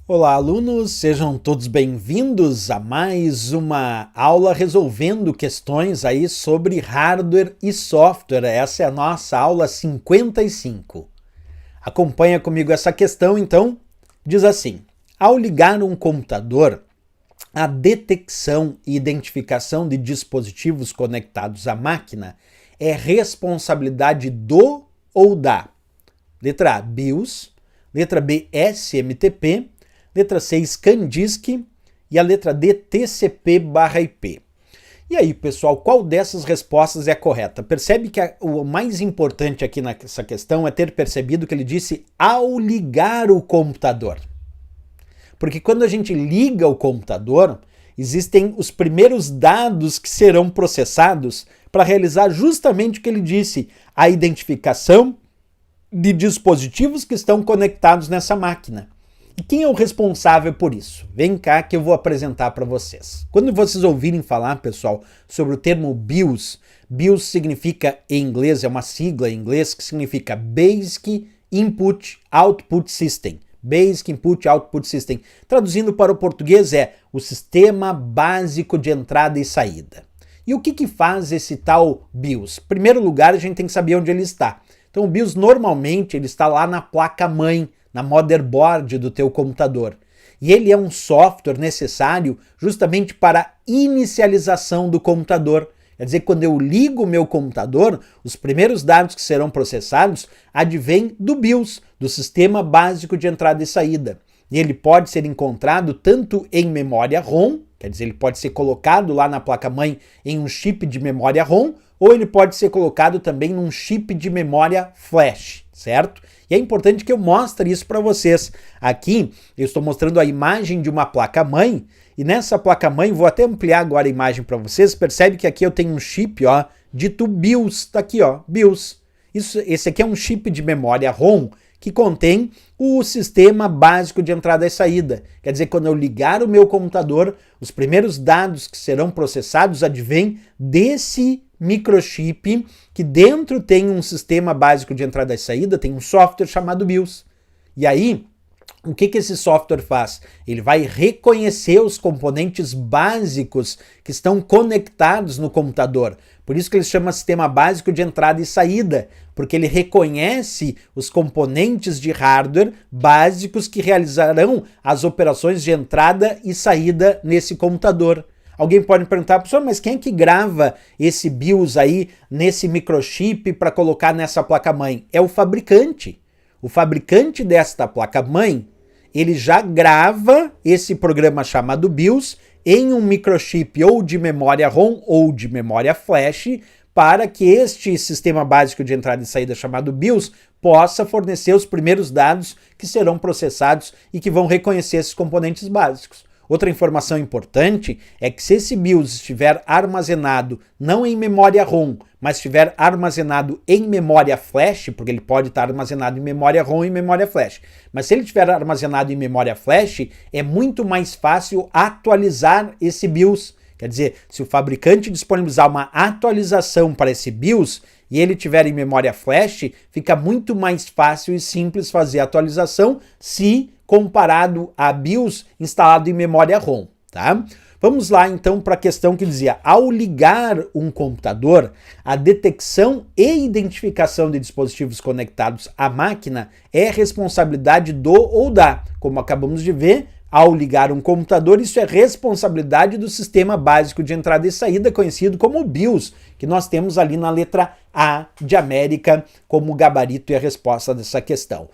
Olá, alunos, sejam todos bem-vindos a mais uma aula resolvendo questões aí sobre hardware e software. Essa é a nossa aula 55. Acompanha comigo essa questão, então. Diz assim: ao ligar um computador, a detecção e identificação de dispositivos conectados à máquina é responsabilidade do ou da? Letra A, BIOS, letra B, SMTP, letra C, ScanDisk e a letra D, TCP/IP. E aí, pessoal, qual dessas respostas é a correta? Percebe que o mais importante aqui nessa questão é ter percebido que ele disse ao ligar o computador. Porque quando a gente liga o computador, existem os primeiros dados que serão processados para realizar justamente o que ele disse, a identificação de dispositivos que estão conectados nessa máquina. E quem é o responsável por isso? Vem cá que eu vou apresentar para vocês. Quando vocês ouvirem falar, pessoal, sobre o termo BIOS, BIOS significa em inglês, é uma sigla em inglês que significa Basic Input Output System. Basic Input Output System. Traduzindo para o português é o sistema básico de entrada e saída. E o que faz esse tal BIOS? Em primeiro lugar, a gente tem que saber onde ele está. Então o BIOS normalmente ele está lá na placa-mãe, na motherboard do teu computador. E ele é um software necessário justamente para a inicialização do computador. Quer dizer, quando eu ligo o meu computador, os primeiros dados que serão processados advêm do BIOS, do Sistema Básico de Entrada e Saída. E ele pode ser encontrado tanto em memória ROM, quer dizer, ele pode ser colocado lá na placa-mãe em um chip de memória ROM, ou ele pode ser colocado também num chip de memória flash, certo? E é importante que eu mostre isso para vocês. Aqui eu estou mostrando a imagem de uma placa-mãe, e nessa placa-mãe, vou até ampliar agora a imagem para vocês, percebe que aqui eu tenho um chip, ó, dito BIOS, tá aqui, ó, BIOS. Esse aqui é um chip de memória ROM que contém o sistema básico de entrada e saída. Quer dizer, quando eu ligar o meu computador, os primeiros dados que serão processados advêm desse microchip que dentro tem um sistema básico de entrada e saída, tem um software chamado BIOS. E aí, o que esse software faz? Ele vai reconhecer os componentes básicos que estão conectados no computador. Por isso que ele chama sistema básico de entrada e saída, porque ele reconhece os componentes de hardware básicos que realizarão as operações de entrada e saída nesse computador. Alguém pode me perguntar, professor, mas quem é que grava esse BIOS aí nesse microchip para colocar nessa placa-mãe? É o fabricante. O fabricante desta placa-mãe, ele já grava esse programa chamado BIOS em um microchip ou de memória ROM ou de memória flash para que este sistema básico de entrada e saída chamado BIOS possa fornecer os primeiros dados que serão processados e que vão reconhecer esses componentes básicos. Outra informação importante é que se esse BIOS estiver armazenado não em memória ROM, mas estiver armazenado em memória flash, porque ele pode estar armazenado em memória ROM e memória flash, mas se ele estiver armazenado em memória flash, é muito mais fácil atualizar esse BIOS. Quer dizer, se o fabricante disponibilizar uma atualização para esse BIOS e ele tiver em memória flash, fica muito mais fácil e simples fazer a atualização se comparado a BIOS instalado em memória ROM, tá? Vamos lá então para a questão que dizia: ao ligar um computador, a detecção e identificação de dispositivos conectados à máquina é responsabilidade do ou da. Como acabamos de ver, ao ligar um computador, isso é responsabilidade do sistema básico de entrada e saída, conhecido como BIOS, que nós temos ali na letra A de América como gabarito e a resposta dessa questão.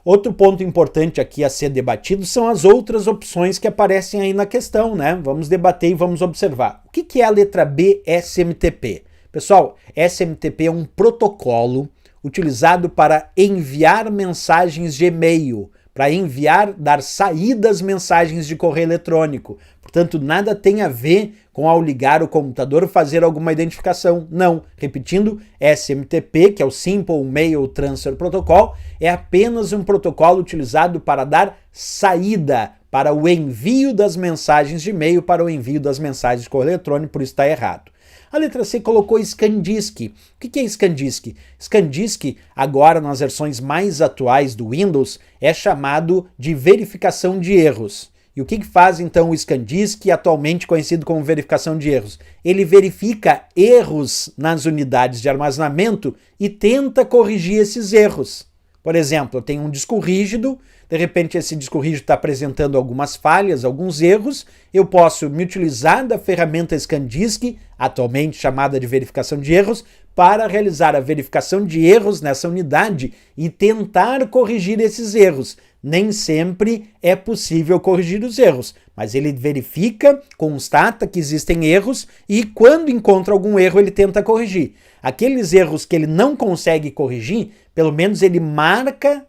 Outro ponto importante aqui a ser debatido são as outras opções que aparecem aí na questão, né? Vamos debater e vamos observar. O que é a letra B, SMTP? Pessoal, SMTP é um protocolo utilizado para enviar mensagens de e-mail, para enviar, dar saída às mensagens de correio eletrônico. Portanto, nada tem a ver com ao ligar o computador fazer alguma identificação. Não. Repetindo, SMTP, que é o Simple Mail Transfer Protocol, é apenas um protocolo utilizado para dar saída para o envio das mensagens de e-mail, para o envio das mensagens de correio eletrônico, por isso está errado. A letra C colocou ScanDisk. O que é ScanDisk? ScanDisk, agora nas versões mais atuais do Windows, é chamado de verificação de erros. E o que faz então o ScanDisk, atualmente conhecido como verificação de erros? Ele verifica erros nas unidades de armazenamento e tenta corrigir esses erros. Por exemplo, eu tenho um disco rígido, de repente esse disco rígido está apresentando algumas falhas, alguns erros, eu posso me utilizar da ferramenta ScanDisk, atualmente chamada de verificação de erros, para realizar a verificação de erros nessa unidade e tentar corrigir esses erros. Nem sempre é possível corrigir os erros, mas ele verifica, constata que existem erros e quando encontra algum erro ele tenta corrigir. Aqueles erros que ele não consegue corrigir, pelo menos ele marca,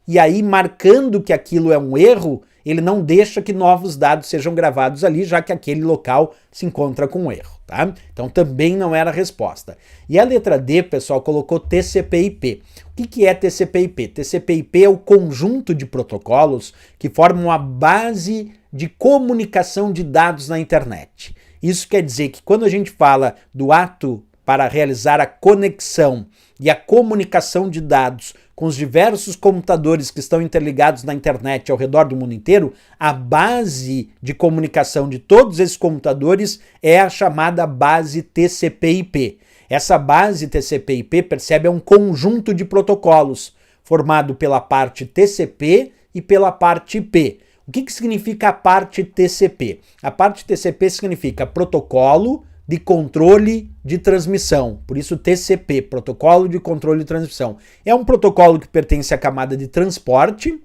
e aí marcando que aquilo é um erro, ele não deixa que novos dados sejam gravados ali, já que aquele local se encontra com um erro, tá? Então também não era a resposta. E a letra D, pessoal, colocou TCP/IP. O que é TCP/IP? TCP/IP é o conjunto de protocolos que formam a base de comunicação de dados na internet. Isso quer dizer que quando a gente fala do ato para realizar a conexão e a comunicação de dados com os diversos computadores que estão interligados na internet ao redor do mundo inteiro, a base de comunicação de todos esses computadores é a chamada base TCP/IP. Essa base TCP/IP, percebe, é um conjunto de protocolos formado pela parte TCP e pela parte IP. O que significa a parte TCP? A parte TCP significa protocolo de controle de transmissão, por isso TCP, protocolo de controle de transmissão. É um protocolo que pertence à camada de transporte,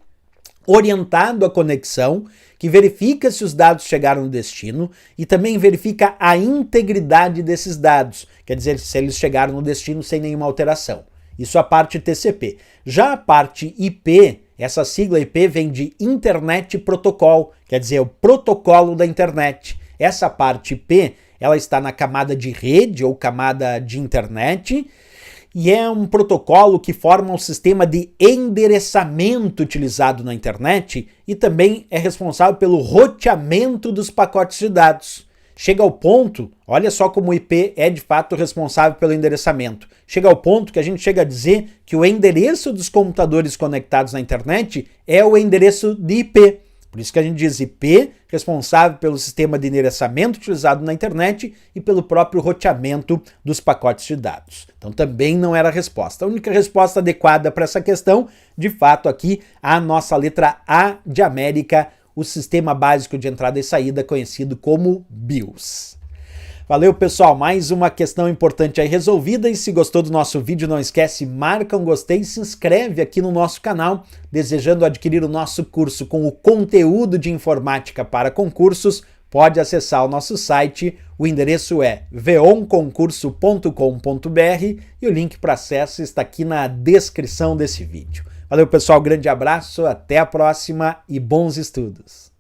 orientado à conexão, que verifica se os dados chegaram no destino e também verifica a integridade desses dados, quer dizer, se eles chegaram no destino sem nenhuma alteração. Isso é a parte TCP. Já a parte IP, essa sigla IP vem de Internet Protocol, quer dizer, o protocolo da internet. Essa parte IP, ela está na camada de rede ou camada de internet e é um protocolo que forma um sistema de endereçamento utilizado na internet e também é responsável pelo roteamento dos pacotes de dados. Chega ao ponto, olha só como o IP é de fato responsável pelo endereçamento. Chega ao ponto que a gente chega a dizer que o endereço dos computadores conectados na internet é o endereço de IP. Por isso que a gente diz IP, responsável pelo sistema de endereçamento utilizado na internet e pelo próprio roteamento dos pacotes de dados. Então também não era a resposta. A única resposta adequada para essa questão, de fato aqui, a nossa letra A de América, o sistema básico de entrada e saída conhecido como BIOS. Valeu, pessoal, mais uma questão importante aí resolvida, e se gostou do nosso vídeo, não esquece, marca um gostei e se inscreve aqui no nosso canal. Desejando adquirir o nosso curso com o conteúdo de informática para concursos, pode acessar o nosso site, o endereço é veonconcurso.com.br e o link para acesso está aqui na descrição desse vídeo. Valeu, pessoal, grande abraço, até a próxima e bons estudos!